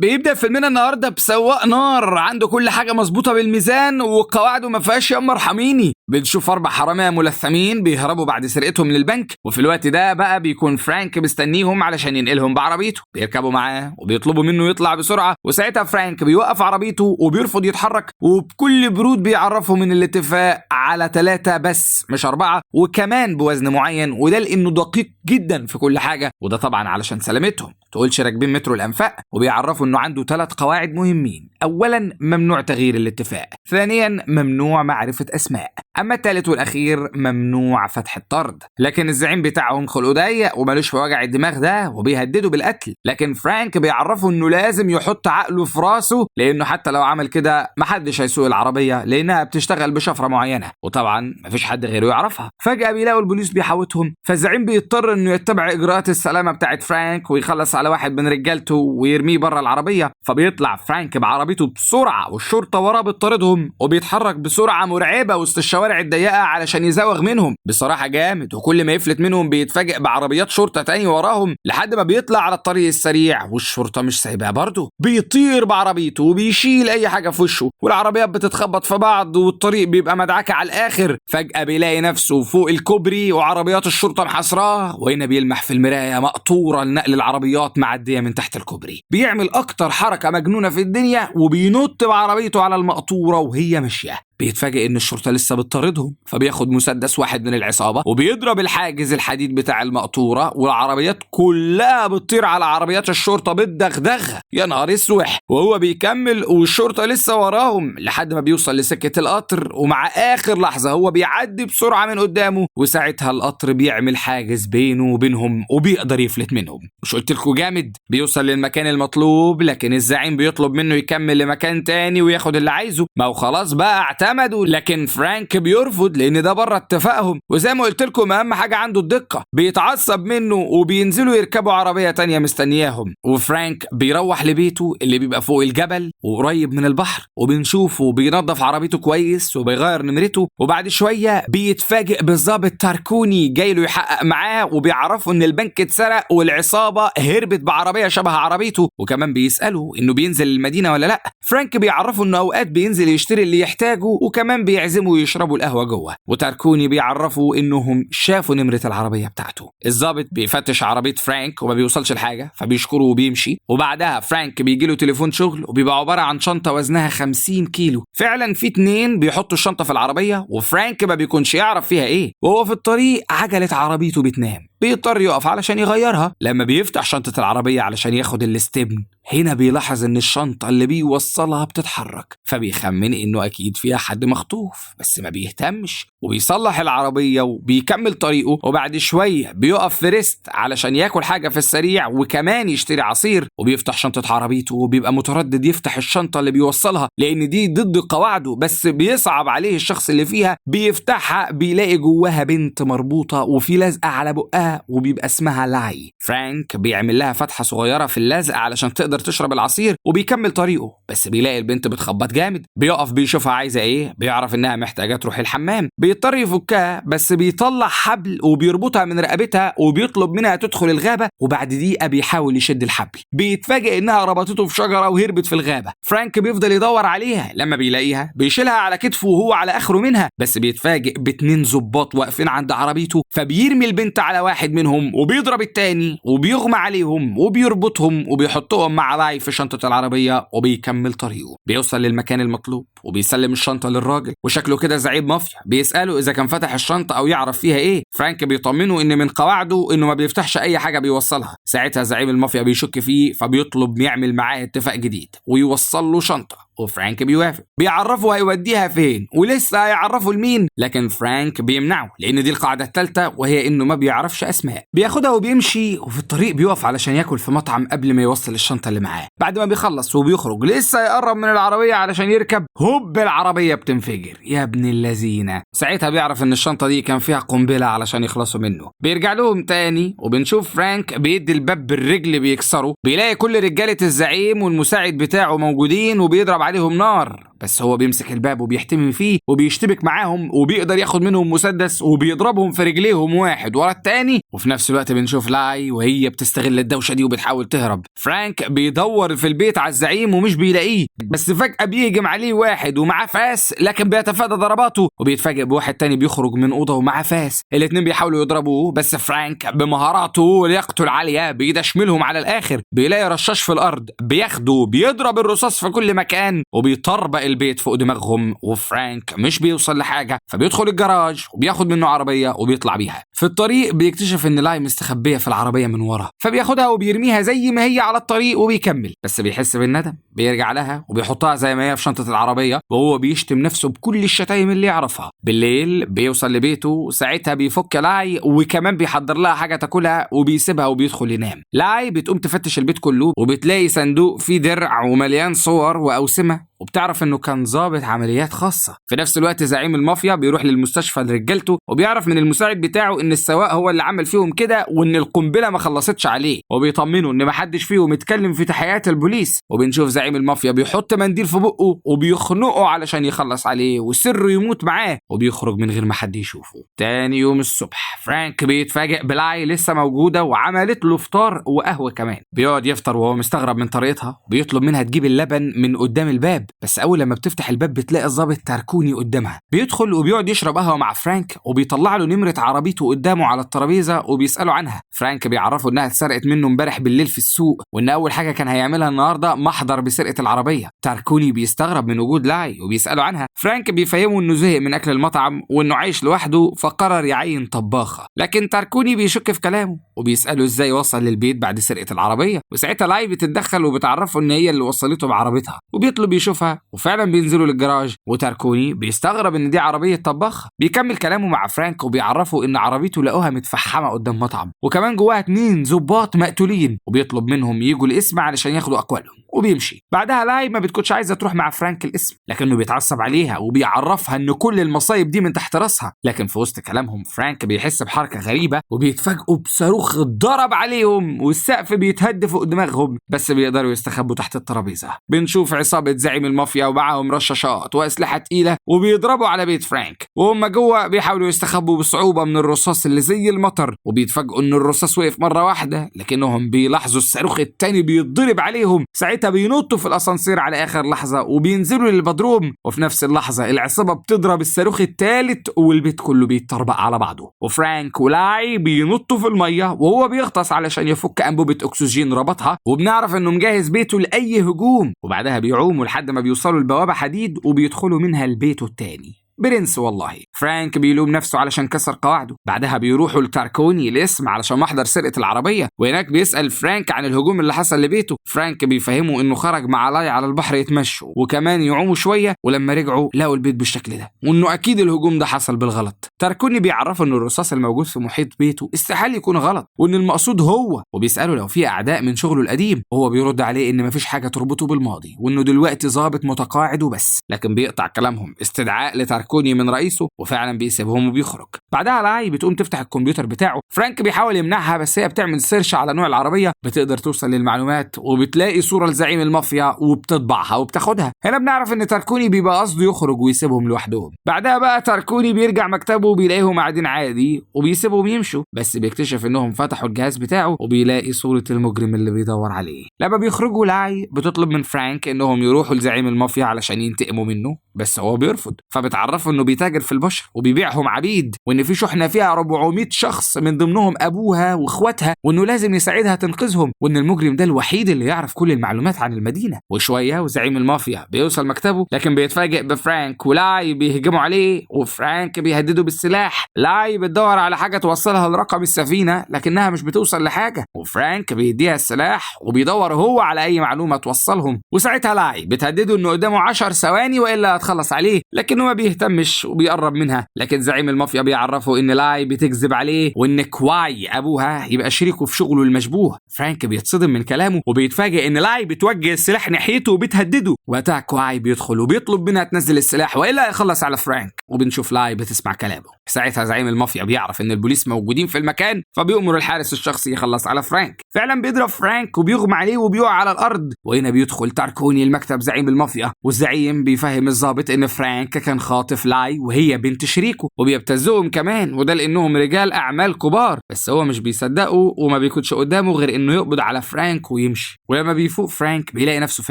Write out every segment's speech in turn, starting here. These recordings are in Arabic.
بيبدأ فيلمنا النهارده بسواق نار عنده كل حاجة مظبوطة بالميزان وقواعده ما فيهاش يا مرحميني. بنشوف 4 حرامية ملثمين بيهربوا بعد سرقتهم للبنك، وفي الوقت ده بقى بيكون فرانك مستنيهم علشان ينقلهم بعربيته. بيركبوا معاه وبيطلبوا منه يطلع بسرعة، وساعتها فرانك بيوقف عربيته وبيرفض يتحرك، وبكل برود بيعرفهم من الاتفاق على 3 بس مش 4، وكمان بوزن معين، وده لأنه دقيق جدا في كل حاجة، وده طبعا علشان سلامتهم. تقولش راكبين مترو الأنفاق. وبيعرفوا انه عنده 3 قواعد مهمين: اولا ممنوع تغيير الاتفاق، ثانيا ممنوع معرفة اسماء، اما الثالث والاخير ممنوع فتح الطرد. لكن الزعيم بتاعهم خلقه ضيق ومالوش في وجع الدماغ ده، وبيهددوا بالقتل. لكن فرانك بيعرفه انه لازم يحط عقله في راسه، لانه حتى لو عمل كده محدش هيسوق العربية لانها بتشتغل بشفرة معينة، وطبعا مفيش حد غيره يعرفها. فجأة بيلاقوا البوليس بيحاوطهم، فالزعيم بيضطر انه يتبع اجراءات السلامة بتاعت فرانك ويخلص على واحد من رجالته ويرميه بره العربية. فبيطلع فرانك بعربيته بسرعة والشرطة وراه بتطاردهم، وبيتحرك بسرعة مرعبة وسط الشوارع الضيقة علشان يزوغ منهم. بصراحة جامد، وكل ما يفلت منهم بيتفاجئ بعربيات شرطة تاني وراهم، لحد ما بيطلع على الطريق السريع والشرطة مش سايباه برضه. بيطير بعربيته وبيشيل اي حاجة في وشه، والعربيات بتتخبط في بعض والطريق بيبقى مدعكة على الاخر. فجأة بيلاقي نفسه فوق الكوبري وعربيات الشرطة محاصراه، وهنا بيلمح في المراية مقطورة لنقل العربيات معدية من تحت الكوبري. بيعمل اكتر حركة مجنونة في الدنيا وبينط بعربيته على المقطورة وهي ماشية. بيتفاجئ ان الشرطة لسه بتطاردهم، فبياخد مسدس واحد من العصابة وبيضرب الحاجز الحديد بتاع المقطورة، والعربيات كلها بتطير على عربيات الشرطة بالدغدغة. يا نهار اسوح. وهو بيكمل والشرطة لسه وراهم لحد ما بيوصل لسكة القطر، ومع اخر لحظة هو بيعدي بسرعة من قدامه، وساعتها القطر بيعمل حاجز بينه وبينهم وبيقدر يفلت منهم. مش قلت لكم جامد؟ بيوصل للمكان المطلوب، لكن الزعيم بيطلب منه يكمل لمكان تاني وياخد اللي عايزه. ما هو خلاص بقى اعتمدوا، لكن فرانك بيرفض لان ده بره اتفاقهم، وزي ما قلت لكم اهم حاجه عنده الدقه. بيتعصب منه وبينزلوا يركبوا عربيه تانية مستنياهم، وفرانك بيروح لبيته اللي بيبقى فوق الجبل وقريب من البحر، وبنشوفه بينظف عربيته كويس وبيغير نمرته. وبعد شويه بيتفاجئ بالظابط تاركوني جاي له يحقق معاه، وبيعرفوا ان البنك اتسرق والعصابه هربت بعربيه شبه عربيته، وكمان بيساله انه بينزل المدينه ولا لا. فرانك بيعرفه انه اوقات بينزل يشتري اللي يحتاجه، وكمان بيعزموا يشربوا القهوة جوه. وتاركوني بيعرفوا انهم شافوا نمرة العربية بتاعته. الضابط بيفتش عربية فرانك وما بيوصلش لحاجة، فبيشكره وبيمشي. وبعدها فرانك بيجيله تليفون شغل، وبيبقى عبارة عن شنطة وزنها 50 كيلو. فعلا في 2 بيحطوا الشنطة في العربية، وفرانك ما بيكونش يعرف فيها ايه. وهو في الطريق عجلة عربيته بتنام، بيضطر يقف علشان يغيرها. لما بيفتح شنطة العربية علشان ياخد الاستبن، هنا بيلاحظ ان الشنطة اللي بيوصلها بتتحرك، فبيخمن انه اكيد فيها حد مخطوف، بس ما بيهتمش وبيصلح العربية وبيكمل طريقه. وبعد شوية بيقف في ريست علشان ياكل حاجة في السريع وكمان يشتري عصير، وبيفتح شنطة عربيته وبيبقى متردد يفتح الشنطة اللي بيوصلها لان دي ضد قواعده، بس بيصعب عليه الشخص اللي فيها. بيفتحها بيلاقي جواها بنت مربوطة وفي لزقة على بقها وبيبقى اسمها لاي. فرانك بيعمل لها فتحة صغيرة في اللزقة علشان تقدر تشرب العصير، وبيكمل طريقه. بس بيلاقي البنت بتخبط جامد. بيقف بيشوفها عايزة ايه، بيعرف انها محتاجة تروح الحمام. بيضطر يفكها، بس بيطلع حبل وبيربطها من رقبتها وبيطلب منها تدخل الغابة. وبعد دقيقة بيحاول يشد الحبل، بيتفاجئ انها ربطته في شجرة وهربت في الغابة. فرانك بيفضل يدور عليها، لما بيلاقيها بيشيلها على كتفه وهو على اخره منها، بس بيتفاجئ ب2 ضباط واقفين عند عربيته. فبيرمي البنت على واحد منهم وبيضرب التاني وبيغمى عليهم وبيربطهم وبيحطهم مع لاي في شنطة العربية، وبيكمل طريقه. بيوصل للمكان المطلوب وبيسلم الشنطة للراجل، وشكله كده زعيم مافيا. بيسأله إذا كان فتح الشنطة أو يعرف فيها إيه. فرانك بيطمنه إن من قواعده إنه ما بيفتحش أي حاجة بيوصلها. ساعتها زعيم المافيا بيشك فيه، فبيطلب يعمل معاه اتفاق جديد ويوصل له شنطة، وفرانك بيوافق. بيعرفه هيوديها فين ولسه هيعرفه لمين، لكن فرانك بيمنعه لان دي القاعده الثالثه، وهي انه ما بيعرفش اسماء. بياخدها وبيمشي، وفي الطريق بيقف علشان ياكل في مطعم قبل ما يوصل الشنطه اللي معاه. بعد ما بيخلص وبيخرج لسه يقرب من العربيه علشان يركب، هوب العربيه بتنفجر. يا ابن اللذينه. ساعتها بيعرف ان الشنطه دي كان فيها قنبله علشان يخلصوا منه. بيرجع لهم تاني، وبنشوف فرانك بيدي الباب بالرجل بيكسره. بيلاقي كل رجاله الزعيم والمساعد بتاعه موجودين وبيضرب عليهم نار، بس هو بيمسك الباب وبيحتمي فيه وبيشتبك معاهم وبيقدر ياخد منهم مسدس وبيضربهم في رجليهم واحد ورا التاني. وفي نفس الوقت بنشوف لاي وهي بتستغل الدوشة دي وبتحاول تهرب. فرانك بيدور في البيت على الزعيم ومش بيلاقيه، بس فجأة بيهجم عليه واحد ومعاه فاس لكن بيتفادى ضرباته، وبيتفاجئ بواحد تاني بيخرج من أوضة ومعاه فاس. الاتنين بيحاولوا يضربوه بس فرانك بمهاراته ولياقته العالية بيدشملهم على الآخر. بيلاقي رشاش في الأرض بياخده بيضرب الرصاص في كل مكان وبيطربق البيت فوق دماغهم، وفرانك مش بيوصل لحاجة فبيدخل الجراج وبياخد منه عربية وبيطلع بيها. في الطريق بيكتشف ان لاي مستخبية في العربية من ورا، فبياخدها وبيرميها زي ما هي على الطريق وبيكمل، بس بيحس بالندم. بيرجع لها وبيحطها زي ما هي في شنطة العربية وهو بيشتم نفسه بكل الشتايم اللي يعرفها. بالليل بيوصل لبيته، ساعتها بيفك لاي وكمان بيحضر لها حاجة تاكلها وبيسيبها وبيدخل ينام. لاي بتقوم تفتش البيت كله وبتلاقي صندوق فيه درع ومليان صور وأوسمة، وبتعرف انه كان ضابط عمليات خاصة. في نفس الوقت زعيم المافيا بيروح للمستشفى لرجالته وبيعرف من المساعد بتاعه ان السواق هو اللي عمل فيهم كده وان القنبلة ما خلصتش عليه، وبيطمنه ان محدش فيهم اتكلم في تحقيقات البوليس. وبنشوف زعيم المافيا بيحط منديل في بقه وبيخنقه علشان يخلص عليه وسره يموت معاه، وبيخرج من غير ما حد يشوفه. تاني يوم الصبح فرانك بيتفاجئ بلاي لسه موجودة وعملت له فطار وقهوة كمان. بيقعد يفطر وهو مستغرب من طريقتها، بيطلب منها تجيب اللبن من قدام الباب، بس اول لما بتفتح الباب بتلاقي الضابط تاركوني قدامها. بيدخل وبيقعد يشرب قهوه مع فرانك وبيطلع له نمره عربيته قدامه على الترابيزه وبيساله عنها. فرانك بيعرفه انها اتسرقت منه امبارح بالليل في السوق وان اول حاجه كان هيعملها النهارده محضر بسرقه العربيه. تاركوني بيستغرب من وجود لاي وبيساله عنها. فرانك بيفهمه انه زهق من اكل المطعم وانه عايش لوحده فقرر يعين طباخه، لكن تاركوني بيشك في كلامه وبيساله ازاي وصل للبيت بعد سرقه العربيه. وساعتها لاي بتتدخل وبتعرفه ان هي اللي وصلته بعربيتها وبيطلب يشوفها، وفعلا بينزلوا للجراج وتاركوني بيستغرب ان دي عربيه طباخ. بيكمل كلامه مع فرانك وبيعرفه ان عربيته لقوها متفحمه قدام مطعم وكمان جواها 2 ضباط مقتولين، وبيطلب منهم يجوا القسم علشان ياخدوا اقوالهم وبيمشي. بعدها لاي ما بتكونش عايزه تروح مع فرانك القسم لكنه بيتعصب عليها وبيعرفها ان كل المصايب دي من تحت راسها. لكن في وسط كلامهم فرانك بيحس بحركه غريبه وبيتفاجئوا بصاروخ اتضرب عليهم والسقف بيتهد فوق دماغهم، بس بيقدروا يستخبوا تحت الترابيزه. بنشوف عصابه زعيم المافيا ومعاهم رشاشات واسلحه تقيله وبيضربوا على بيت فرانك، وهم جوه بيحاولوا يستخبوا بصعوبه من الرصاص اللي زي المطر، وبيتفاجئوا ان الرصاص وقف مره واحده لكنهم بيلاحظوا الصاروخ التاني بيتضرب عليهم. ساعتها بينطوا في الاسانسير على اخر لحظه وبينزلوا للبدروم، وفي نفس اللحظه العصابه بتضرب الصاروخ الثالث والبيت كله بيتطربق على بعضه، وفرانك ولاي بينطوا في الميه وهو بيغطس علشان يفك انبوبه اكسجين ربطها، وبنعرف انه مجهز بيته لاي هجوم. وبعدها بيعوموا لحد ما بيوصلوا لبوابه حديد وبيدخلوا منها البيت التاني. برنس والله. فرانك بيلوم نفسه علشان كسر قواعده. بعدها بيروحوا لتاركوني الاسم علشان محضر سرقة العربية، وهناك بيسأل فرانك عن الهجوم اللي حصل لبيته. فرانك بيفهمه انه خرج مع لاي على البحر يتمشوا وكمان يعوموا شوية، ولما رجعوا لقوا البيت بالشكل ده وانه اكيد الهجوم ده حصل بالغلط. تاركوني بيعرفه ان الرصاص الموجود في محيط بيته استحال يكون غلط وان المقصود هو، وبيسأله لو في اعداء من شغله القديم، وهو بيرد عليه ان مفيش حاجة تربطه بالماضي وانه دلوقتي ضابط متقاعد وبس. لكن بيقطع كلامهم استدعاء لتاركوني من رئيسه وفعلا بيسيبهم وبيخرج. بعدها لاي بتقوم تفتح الكمبيوتر بتاعه. فرانك بيحاول يمنعها بس هي بتعمل سيرش على نوع العربيه، بتقدر توصل للمعلومات وبتلاقي صوره لزعيم المافيا وبتطبعها وبتاخدها. هنا بنعرف ان تاركوني بيبقى قصده يخرج ويسيبهم لوحدهم. بعدها بقى تاركوني بيرجع مكتبه وبيلاقيهم قاعدين عادي وبيسيبهم يمشوا، بس بيكتشف انهم فتحوا الجهاز بتاعه وبيلاقي صوره المجرم اللي بيدور عليه. لما بيخرجوا لاي بتطلب من فرانك انهم يروحوا لزعيم المافيا علشان ينتقموا منه، بس هو بيرفض. فبتعرفه انه بيتاجر في البشر وبيبيعهم عبيد، وان في شحنه فيها 400 شخص من ضمنهم ابوها واخواتها، وانه لازم يساعدها تنقذهم، وان المجرم ده الوحيد اللي يعرف كل المعلومات عن المدينه. وشويه وزعيم المافيا بيوصل مكتبه، لكن بيتفاجئ بفرانك ولاي بيهجموا عليه وفرانك بيهدده بالسلاح. لاي بتدور على حاجه توصلها لرقم السفينه لكنها مش بتوصل لحاجه، وفرانك بيديها السلاح وبيدور هو على اي معلومه توصلهم. وساعتها لاي بتهدده انه قدامه 10 ثواني والا هتخلص عليه، لكنه ما بيهتمش وبيقرب منها. لكن زعيم المافيا بيعرفه ان لاي بتكذب عليه وان كواي ابوها يبقى شريكه في شغله المشبوه. فرانك بيتصدم من كلامه وبيتفاجئ ان لاي بتوجه السلاح ناحيته وبتهدده. وقتها كواي بيدخل وبيطلب منها تنزل السلاح والا يخلص على فرانك، وبنشوف لاي بتسمع كلامه. ساعتها زعيم المافيا بيعرف ان البوليس موجودين في المكان، فبيأمر الحارس الشخصي يخلص على فرانك. فعلا بيضرب فرانك وبيغمى عليه وبيقع على الارض. وهنا بيدخل تاركوني المكتب زعيم المافيا، والزعيم بيفهم الضابط ان فرانك كان خاطف لاي وهي بنت شريكه، وبيبتزهم كمان، وده لانهم رجال اعمال كبار. بس هو مش بيصدقه وما بيكونش قدامه غير انه يقبض على فرانك ويمشي. ولما بيفوق فرانك بيلاقي نفسه في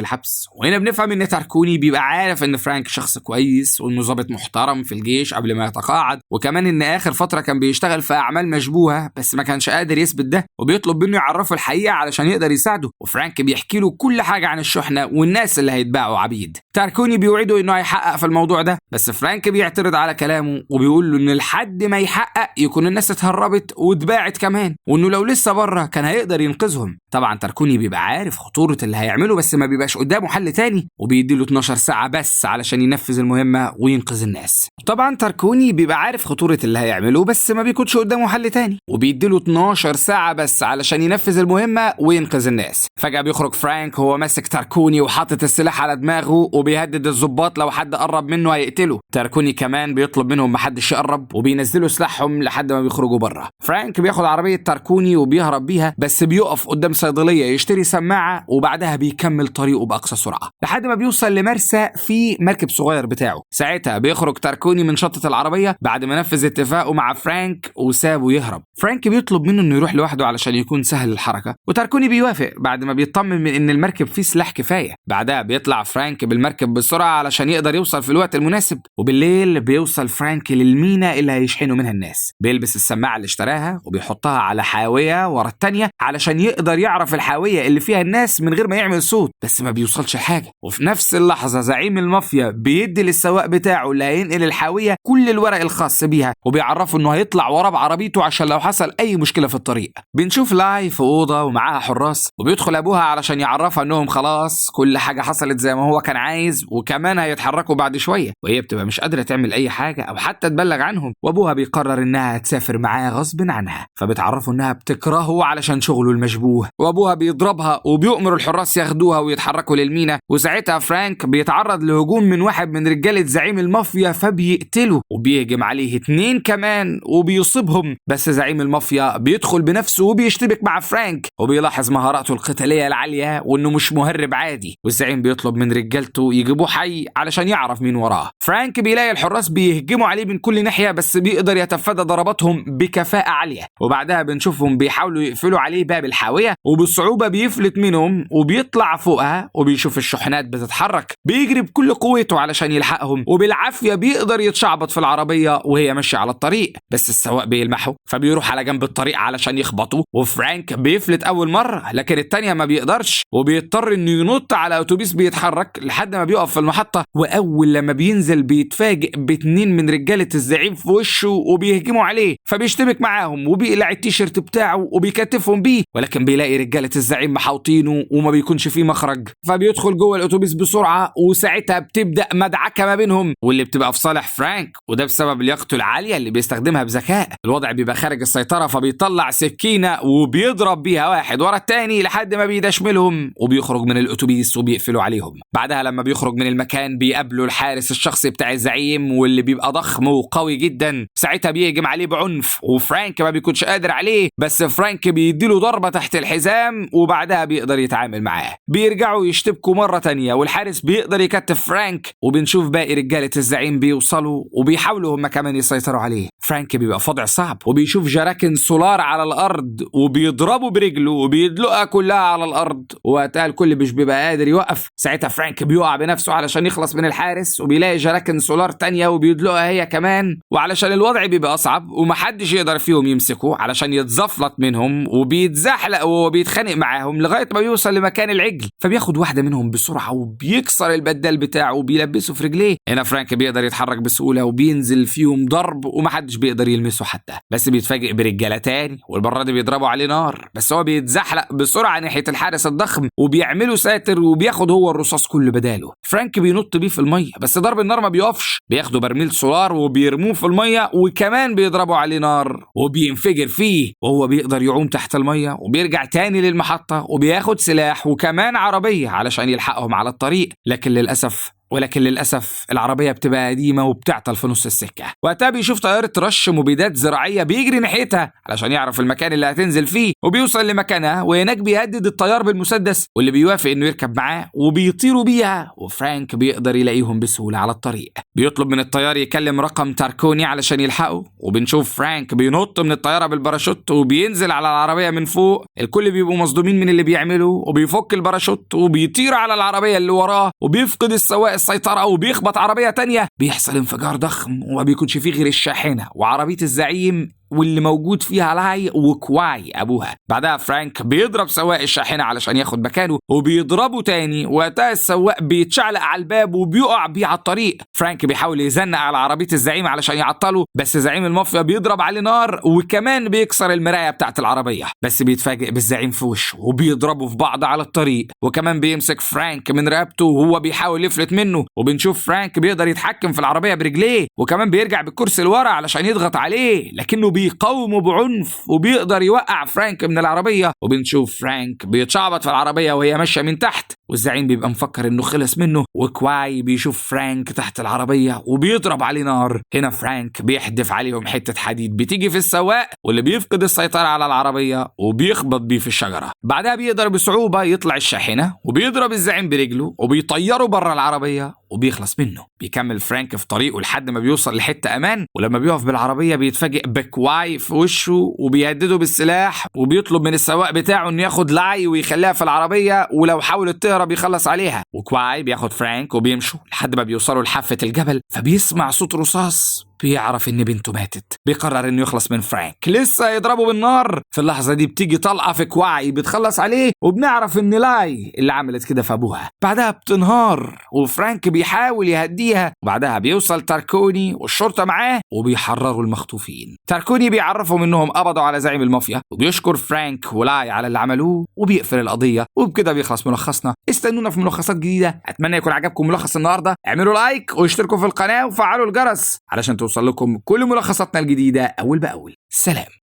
الحبس. وهنا بنفهم ان تاركوني بيبقى عارف ان فرانك شخص كويس وانه ضابط محترم في الجيش قبل ما يتقاعد، وكمان ان اخر فتره كان بيشتغل في اعمال مشبوهه بس ما كانش قادر يثبت ده، وبيطلب منه يعرفه الحقيقه علشان يقدر يساعده. وفرانك بيحكي له كل حاجه عن الشحنه والناس اللي هيتباعوا عبيد. تاركوني بيوعده انه هيحقق في الموضوع ده، بس فرانك بيعترض على كلامه وبيقول له ان لحد ما يحقق يكون الناس اتهربت واتباعت كمان، وانه لو لسه بره كان هيقدر ينقذهم. طبعا تاركوني بيبقى عارف خطوره اللي هيعمله بس ما بيبقاش قدامه حل تاني، وبيديله 12 ساعه بس علشان ينفذ المهمه وينقذ الناس. طبعا تاركوني بيبقى عارف خطوره اللي هيعمله بس ما بيكونش قدامه حل تاني، وبيديله 12 ساعه بس علشان ينفذ المهمه وينقذ الناس. فجاه بيخرج فرانك وهو ماسك تاركوني وحاطط السلاح على دماغه وبيهدد الضباط لو حد قرب منه هيقتله. تاركوني كمان بيطلب منهم محدش يقرب وبينزلوا سلاحهم لحد ما بيخرجوا بره. فرانك بياخد عربيه تاركوني وبيهرب بيها، بس بيقف قدام صيدليه يشتري سماعه، وبعدها بيكمل طريقه باقصى سرعه لحد ما بيوصل لمرسى في مركب صغير بتاعه. ساعتها بيخرج تاركوني من شنطه العربيه بعد ما نفذ اتفاقه مع فرانك وسابه يهرب. فرانك بيطلب منه انه يروح لوحده علشان يكون سهل الحركه، وتاركوني بيوافق بعد ما بيطمن من ان المركب فيه سلاح كفايه. بعدها بيطلع فرانك بالمركب بسرعه علشان يقدر يوصل في الوقت المناسب. وبالليل بيوصل فرانك للمينا اللي هيشحنوا منها الناس. بيلبس السماعه اللي اشتراها وبيحطها على حاويه ورا التانيه علشان يقدر يعرف الحاويه اللي فيها الناس من غير ما يعمل صوت، بس ما بيوصلش لحاجه. وفي نفس اللحظه زعيم المافيا بيدي للسواق بتاعه اللي هينقل الحاويه كل الورق الخاص بيها، وبيعرفه انه هيطلع وراه بعربيته عشان لو حصل اي مشكله في الطريق. بنشوف لاي في اوضه ومعاها حراس، وبيدخل ابوها علشان يعرفها انهم خلاص كل حاجه حصلت زي ما هو كان عايز، وكمان هيتحركوا بعد شويه. وهي بتبقى مش قادره تعمل اي حاجه او حتى تبلغ عنهم، وابوها بيقرر انها تسافر معاه غصب عنها. فبتعرفه انها بتكرهه علشان شغله المشبوه، وابوها بيضربها وبيؤمر الحراس ياخدوها ويتحركوا للمينا. وساعتها فرانك بيتعرض لهجوم من واحد من رجاله زعيم المافيا فبيقتله، وبيهجم عليه 2 كمان وبيصيبهم. بس زعيم المافيا بيدخل بنفسه وبيشتبك مع فرانك، وبيلاحظ مهاراته القتاليه العاليه وانه مش مهرب عادي. والزعيم بيطلب من رجالته يجيبوه حي علشان يعرف مين وراه. فرانك بيلاقي الحراس بيهجموا عليه من كل ناحيه بس بيقدر يتفادى ضرباتهم بكفاءه عاليه. وبعدها بنشوفهم بيحاولوا يقفلوا عليه باب الحاويه، وبالصعوبه بيفلت منهم وبيطلع فوقها وبيشوف الشحنات بتتحرك. بيجري بكل قوته علشان يلحقهم، وبالعافيه بيقدر يتشعبط في العربيه وهي ماشيه على الطريق، بس السواق بيلمحه فبيروح على جنب الطريق علشان يخبطه. وفرانك بيفلت اول مره لكن التانيه ما بيقدرش، وبيضطر انه ينط على اتوبيس بيتحرك لحد ما بيقف في المحطه. واول لما بينزل بيتفاجئ ب2 من رجاله الزعيم في وشه وبيهجموا عليه، فبيشتبك معاهم وبيقلع التيشيرت بتاعه وبيكتفهم بيه، ولكن بيلاقي رجاله الزعيم محاوطينه وما بيكونش فيه مخرج. فبيدخل جوه الاتوبيس بسرعه، وساعتها بتبدا مدعكه ما بينهم واللي بتبقى في صالح فرانك، وده بسبب لياقته العاليه اللي بيستخدمها بذكاء. الوضع بيبقى خارج السيطره، فبيطلع سكينه وبيضرب بيها واحد ورا التاني لحد ما بيدشملهم، وبيخرج من الاتوبيس وبيقفلوا عليهم. بعدها لما بيخرج من المكان بيقابله الحارس الشخصي بتاع الزعيم واللي بيبقى ضخم وقوي جدا. ساعتها بيهجم عليه بعنف وفرانك ما بيكونش قادر عليه، بس فرانك بيديله ضربه تحت الحزام وبعدها بيقدر يتعامل معاه. بيرجعوا يشتبكوا مره تانية والحارس بيقدر يكتف فرانك، وبنشوف باقي رجاله الزعيم بيوصلوا وبيحاولوا هم كمان يسيطروا عليه. فرانك بيبقى في وضع صعب وبيشوف جراكن سولار على الارض وبيضربوا برجله وبيدلقها كلها على الارض، وقتها الكل مش بيبقى قادر يوقف. ساعتها فرانك بيقع بنفسه علشان يخلص من الحارس، وبيلاقي جراكن سولار تانية وبيدلقها هي كمان. وعلشان الوضع بيبقى اصعب ومحدش يقدر فيهم يمسكه علشان يتزفلط منهم، وبيتزحلق وهو بيتخانق معاهم لغايه ما بيوصل لمكان العجل. فبياخد واحده منهم بسرعه وبيكسر البدال بتاعه وبيلبسه في رجليه. هنا فرانك بيقدر يتحرك بسهوله وبينزل فيهم ضرب ومحدش بيقدر يلمسه حتى، بس بيتفاجئ برجاله تاني والمره دي بيضربوا عليه نار، بس هو بيتزحلق بسرعه ناحيه الحارس الضخم وبيعملوا ساتر وبياخد هو الرصاص كل بداله. فرانك بينط بيه في الميه بس ضرب النار ما بيقفش، بياخدوا برميل سولار وبيرموه في الميه وكمان بيضربوا عليه نار وبينفجر فيه، وهو بيقدر يعوم تحت الميه وبيرجع تاني للمحطه وبياخد سلاح وكمان عربيه علشان يلحقهم على الطريق. لكن للاسف ولكن للأسف العربية بتبقى قديمة وبتعطل في نص السكة. وقتها بيشوف طيارة رش مبيدات زراعية بيجري ناحيتها علشان يعرف المكان اللي هتنزل فيه، وبيوصل لمكانها وهناك بيهدد الطيار بالمسدس، واللي بيوافق انه يركب معاه وبيطيروا بيها، وفرانك بيقدر يلاقيهم بسهولة على الطريق. بيطلب من الطيار يكلم رقم تاركوني علشان يلحقه، وبنشوف فرانك بينط من الطيارة بالباراشوت وبينزل على العربية من فوق. الكل بيبقوا مصدومين من اللي بيعمله، وبيفك الباراشوت وبيطير على العربية اللي وراه، وبيفقد السواق السيطرة وبيخبط عربية تانية. بيحصل انفجار ضخم وما بيكونش فيه غير الشاحنة وعربية الزعيم واللي موجود فيها لاي وكواي أبوها. بعدها فرانك بيضرب سواق الشاحنة علشان ياخد مكانه، وبيضربه تاني. وقتها السواق بيتشعلق على الباب وبيقع بيه على الطريق. فرانك بيحاول يزنق على عربية الزعيم علشان يعطله، بس زعيم المافيا بيضرب عليه نار وكمان بيكسر المراية بتاعت العربية، بس بيتفاجئ بالزعيم في وشه وبيضربوا في بعض على الطريق، وكمان بيمسك فرانك من رقبته وهو بيحاول يفلت منه. وبنشوف فرانك بيقدر يتحكم في العربية برجليه، وكمان بيرجع بالكرسي لورا علشان يضغط عليه، لكنه بيقاومه بعنف وبيقدر يوقع فرانك من العربية. وبنشوف فرانك بيتشعبط في العربية وهي ماشية من تحت، والزعيم بيبقى مفكر انه خلص منه. وكواي بيشوف فرانك تحت العربية وبيضرب عليه نار. هنا فرانك بيحدف عليهم حتة حديد بتيجي في السواق، واللي بيفقد السيطرة على العربية وبيخبط بيه في الشجرة. بعدها بيقدر بصعوبة يطلع الشاحنة وبيضرب الزعيم برجله وبيطيره بره العربية وبيخلص منه. بيكمل فرانك في طريقه لحد ما بيوصل لحتة أمان، ولما بيقف بالعربية بيتفاجئ بكواي في وشه وبيهدده بالسلاح، وبيطلب من السواق بتاعه انه ياخد لاي ويخليها في العربية، ولو حاولت تهرب يخلص عليها. وكواي بياخد فرانك وبيمشوا لحد ما بيوصلوا لحافة الجبل، فبيسمع صوت رصاص. بيعرف ان بنته ماتت. بيقرر انه يخلص من فرانك، لسه يضربه بالنار. في اللحظة دي بتيجي طلقة في كواي بتخلص عليه، وبنعرف ان لاي اللي عملت كده في ابوها. بعدها بتنهار وفرانك بيحاول يهديها، وبعدها بيوصل تاركوني والشرطة معاه وبيحرروا المخطوفين. تاركوني بيعرفهم انهم قبضوا على زعيم المافيا، وبيشكر فرانك ولاي على اللي عملوه وبيقفل القضية. وبكده بيخلص ملخصنا. استنونا في ملخصات جديدة. اتمنى يكون عجبكم ملخص النهاردة. اعملوا لايك واشتركوا في القناة وفعلوا الجرس علشان توصل لكم كل ملخصاتنا الجديدة أول بأول. سلام.